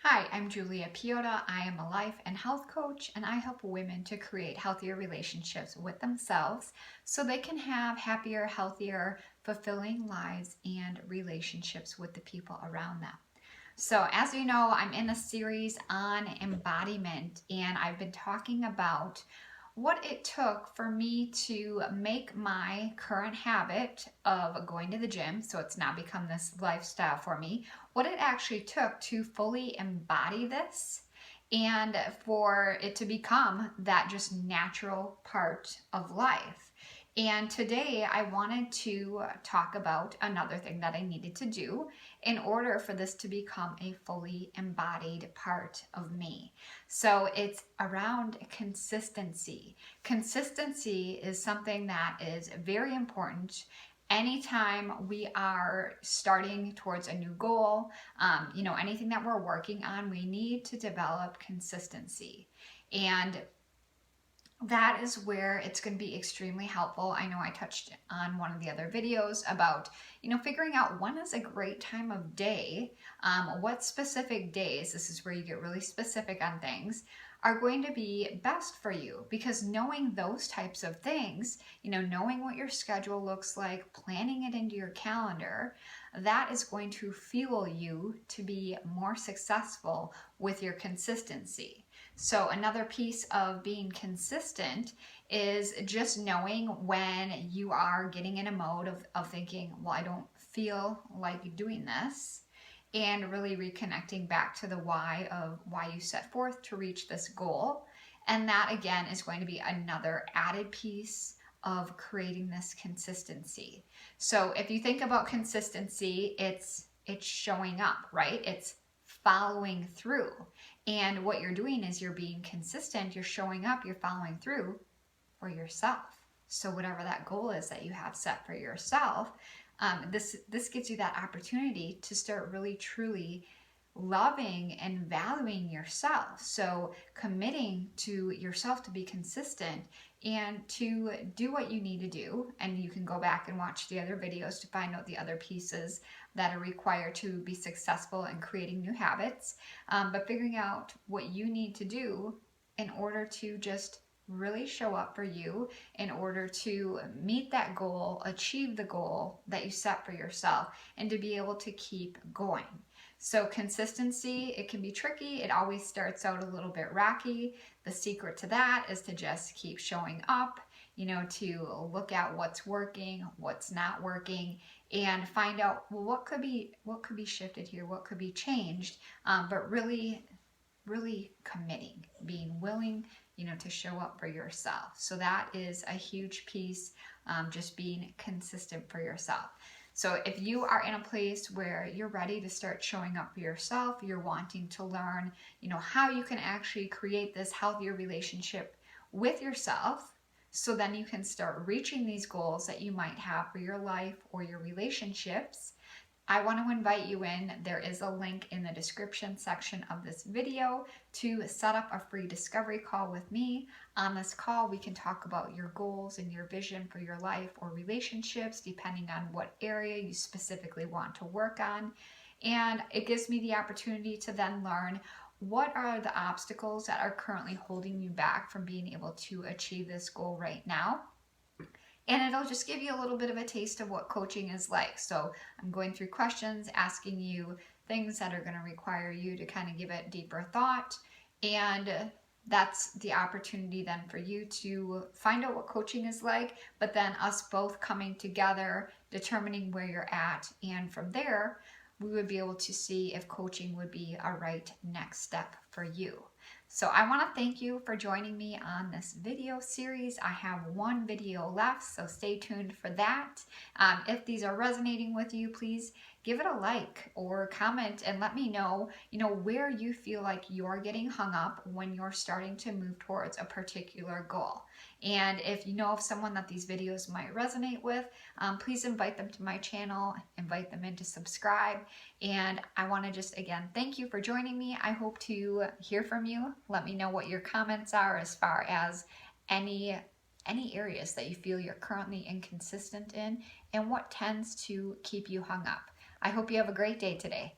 Hi, I'm Julia Piota. I am a life and health coach, and I help women to create healthier relationships with themselves so they can have happier, healthier, fulfilling lives and relationships with the people around them. So, as you know, I'm in a series on embodiment, and I've been talking about what it took for me to make my current habit of going to the gym, so it's now become this lifestyle for me, what it actually took to fully embody this and for it to become that just natural part of life. And today I wanted to talk about another thing that I needed to do in order for this to become a fully embodied part of me. So it's around consistency. Consistency is something that is very important anytime we are starting towards a new goal, anything that we're working on, we need to develop consistency. And that is where it's going to be extremely helpful. I know I touched on one of the other videos about, figuring out when is a great time of day, what specific days, this is where you get really specific on things, are going to be best for you, because knowing those types of things, knowing what your schedule looks like, planning it into your calendar, that is going to fuel you to be more successful with your consistency. So another piece of being consistent is just knowing when you are getting in a mode of thinking, well, I don't feel like doing this, and really reconnecting back to the why of why you set forth to reach this goal. And that again is going to be another added piece of creating this consistency. So if you think about consistency, it's showing up, right? It's following through. And what you're doing is you're being consistent, you're showing up, you're following through for yourself. So whatever that goal is that you have set for yourself, this gives you that opportunity to start really truly loving and valuing yourself. So committing to yourself to be consistent and to do what you need to do. And you can go back and watch the other videos to find out the other pieces that are required to be successful in creating new habits. But figuring out what you need to do in order to just really show up for you, in order to meet that goal, achieve the goal that you set for yourself, and to be able to keep going. So consistency, it can be tricky. It always starts out a little bit rocky. The secret to that is to just keep showing up, to look at what's working, what's not working, and find out, well, what could be shifted here, what could be changed, but really committing, being willing, to show up for yourself. So that is a huge piece, just being consistent for yourself. So if you are in a place where you're ready to start showing up for yourself, you're wanting to learn, how you can actually create this healthier relationship with yourself, so then you can start reaching these goals that you might have for your life or your relationships, I want to invite you in. There is a link in the description section of this video to set up a free discovery call with me. On this call, we can talk about your goals and your vision for your life or relationships, depending on what area you specifically want to work on. And it gives me the opportunity to then learn what are the obstacles that are currently holding you back from being able to achieve this goal right now. And it'll just give you a little bit of a taste of what coaching is like. So I'm going through questions, asking you things that are going to require you to kind of give it deeper thought. And that's the opportunity then for you to find out what coaching is like, but then us both coming together, determining where you're at. And from there, we would be able to see if coaching would be a right next step for you. So I want to thank you for joining me on this video series. I have one video left, so stay tuned for that. If these are resonating with you, please give it a like or comment and let me know, where you feel like you're getting hung up when you're starting to move towards a particular goal. And if you know of someone that these videos might resonate with, please invite them to my channel, invite them in to subscribe. And I want to just, again, thank you for joining me. I hope to hear from you. Let me know what your comments are as far as any areas that you feel you're currently inconsistent in and what tends to keep you hung up. I hope you have a great day today.